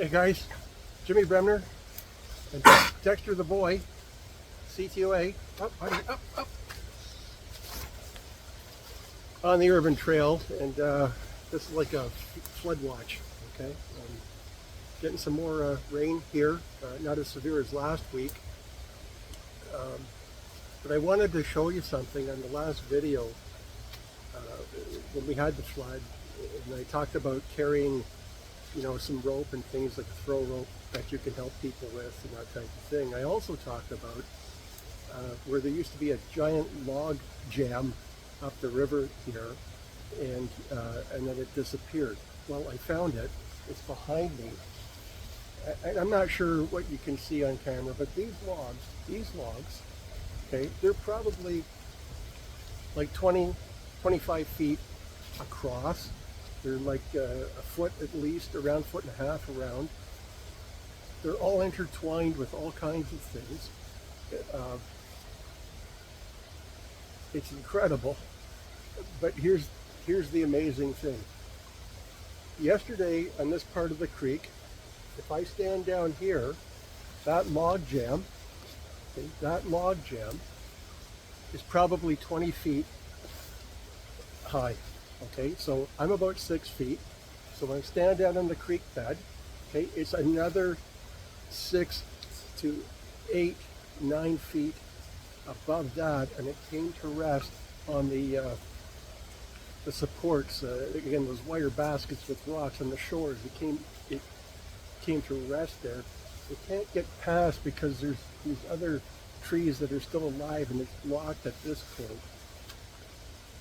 Hey guys, Jimmy Bremner and Dexter the boy, CTOA, up on the urban trail, and this is like a flood watch. Okay, getting some more rain here, not as severe as last week, but I wanted to show you something on the last video when we had the flood, and I talked about carrying some rope and things like a throw rope that you can help people with and that type of thing. I also talked about where there used to be a giant log jam up the river here, and then it disappeared. Well, I found it. It's behind me. I'm not sure what you can see on camera, but these logs, okay, they're probably like 25 feet across. They're like a foot at least, around 1.5 feet around. They're all intertwined with all kinds of things. It's incredible. But here's the amazing thing. Yesterday on this part of the creek, if I stand down here, that log jam is probably 20 feet high. Okay, so I'm about 6 feet. So when I stand down on the creek bed, okay, it's another 6 to 8, 9 feet above that, and it came to rest on the supports. Again, those wire baskets with rocks on the shores. It came to rest there. It can't get past because there's these other trees that are still alive, and it's blocked at this point.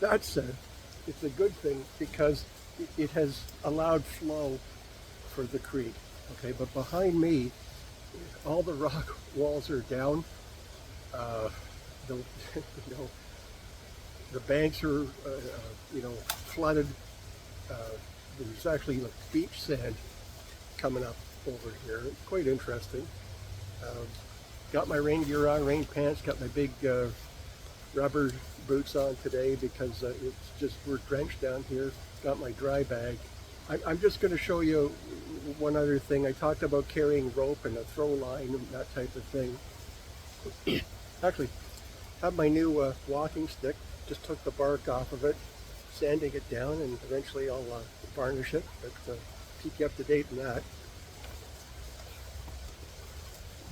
That said, it's a good thing because it has allowed flow for the creek. Okay, but behind me, all the rock walls are down. The banks are flooded. There's actually like beach sand coming up over here. It's quite interesting. Got my rain gear on, rain pants. Got my big rubber boots on today because we're drenched down here. Got my dry bag. I'm just going to show you one other thing. I talked about carrying rope and a throw line and that type of thing. Actually, have my new walking stick. Just took the bark off of it, sanding it down, and eventually I'll varnish it, but keep you up to date on that.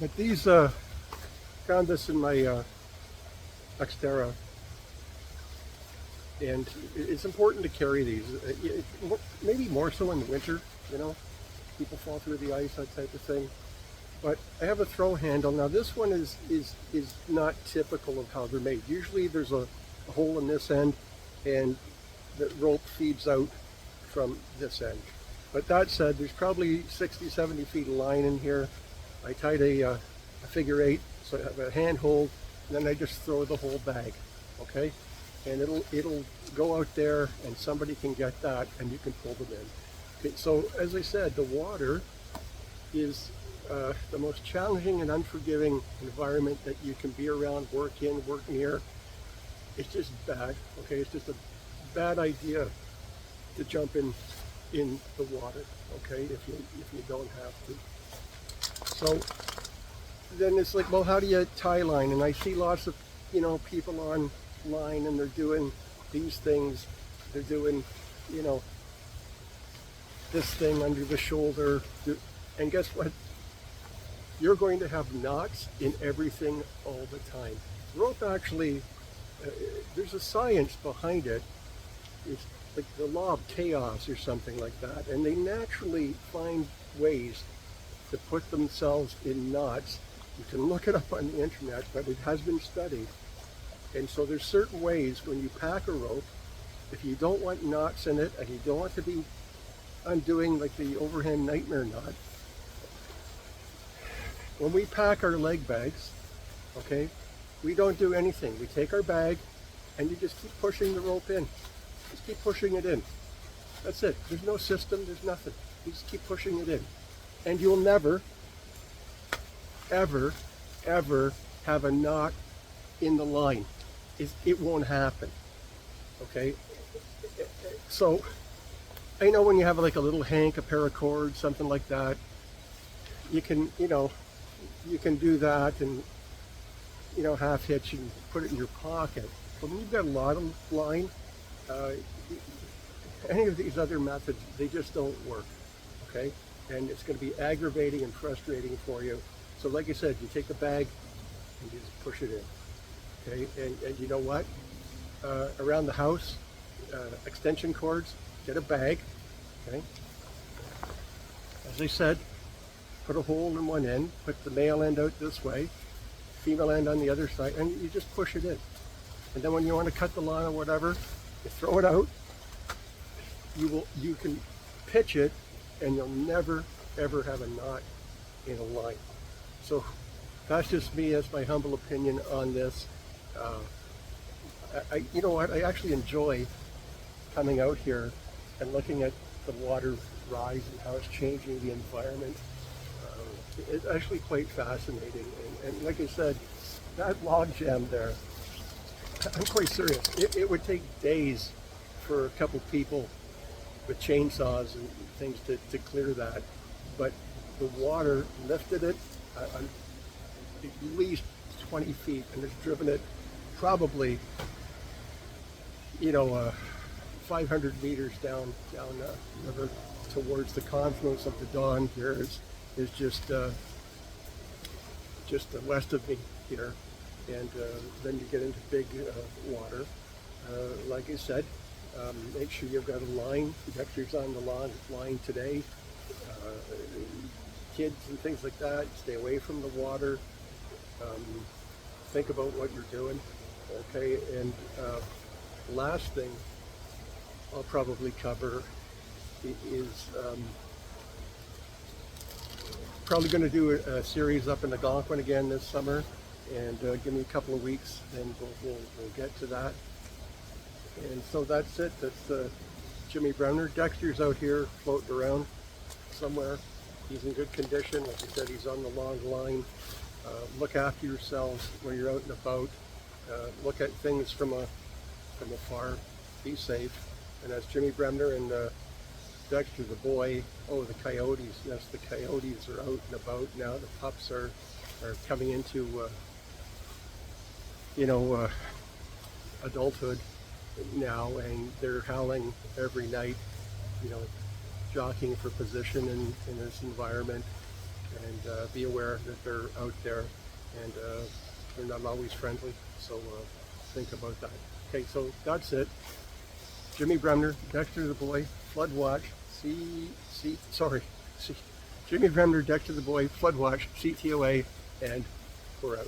But these, found this in my Dexter, and it's important to carry these. Maybe more so in the winter, people fall through the ice, that type of thing. But I have a throw handle. Now this one is not typical of how they're made. Usually there's a hole in this end, and the rope feeds out from this end. But that said, there's probably 60, 70 feet of line in here. I tied a figure 8, so I have a handhold, and then I just throw the whole bag, okay? And it'll go out there, and somebody can get that, and you can pull them in. Okay, so as I said, the water is the most challenging and unforgiving environment that you can be around, work near. It's just bad, okay? It's just a bad idea to jump in the water, okay, if you don't have to. So then it's like, well, how do you tie line? And I see lots of people online, and they're doing these things. They're doing this thing under the shoulder, and guess what? You're going to have knots in everything all the time. Rope actually, there's a science behind it. It's like the law of chaos or something like that, and they naturally find ways to put themselves in knots. You can look it up on the internet, but it has been studied. And so there's certain ways when you pack a rope, if you don't want knots in it and you don't want to be undoing like the overhand nightmare knot, when we pack our leg bags, okay, we don't do anything. We take our bag and you just keep pushing the rope in. Just keep pushing it in. That's it. There's no system, there's nothing. You just keep pushing it in. And you'll never, ever, ever have a knot in the line. It won't happen, okay? So I know when you have like a little hank, a paracord, something like that, you can, you can do that and, half hitch and put it in your pocket. But when you've got a lot of line, uh, any of these other methods, they just don't work, okay? And it's going to be aggravating and frustrating for you. So like I said, you take a bag and you just push it in, okay? And you know what? Around the house, extension cords, get a bag, okay? As I said, put a hole in one end, put the male end out this way, female end on the other side, and you just push it in. And then when you want to cut the lawn or whatever, you throw it out. You can pitch it, and you'll never ever have a knot in a line. So that's just me, as my humble opinion on this. You know what? I actually enjoy coming out here and looking at the water rise and how it's changing the environment. It's actually quite fascinating. And like I said, that log jam there, I'm quite serious. It would take days for a couple people with chainsaws and things to clear that. But the water lifted it at least 20 feet and it's driven it probably, 500 meters down river towards the confluence of the Don. Here is just west of me here, and then you get into big water. Like I said, make sure you've got a line. Dexter's on the line today. Kids and things like that, stay away from the water. Think about what you're doing, okay? And last thing I'll probably cover is probably going to do a series up in Algonquin again this summer, and give me a couple of weeks, then we'll get to that. And so that's it. That's Jimmy Bremner. Dexter's out here floating around somewhere. He's in good condition. Like I said, he's on the long line. Look after yourselves when you're out and about. Look at things from afar. Be safe. And as Jimmy Bremner and Dexter the boy, the coyotes. Yes, the coyotes are out and about now. The pups are coming into adulthood now, and they're howling every night, jockeying for position in this environment. And be aware that they're out there, and they're not always friendly, so think about that. Okay, so that's it. Jimmy Bremner, Dexter the boy, flood watch, Jimmy Bremner, Dexter the boy, flood watch, CTOA, and we're out.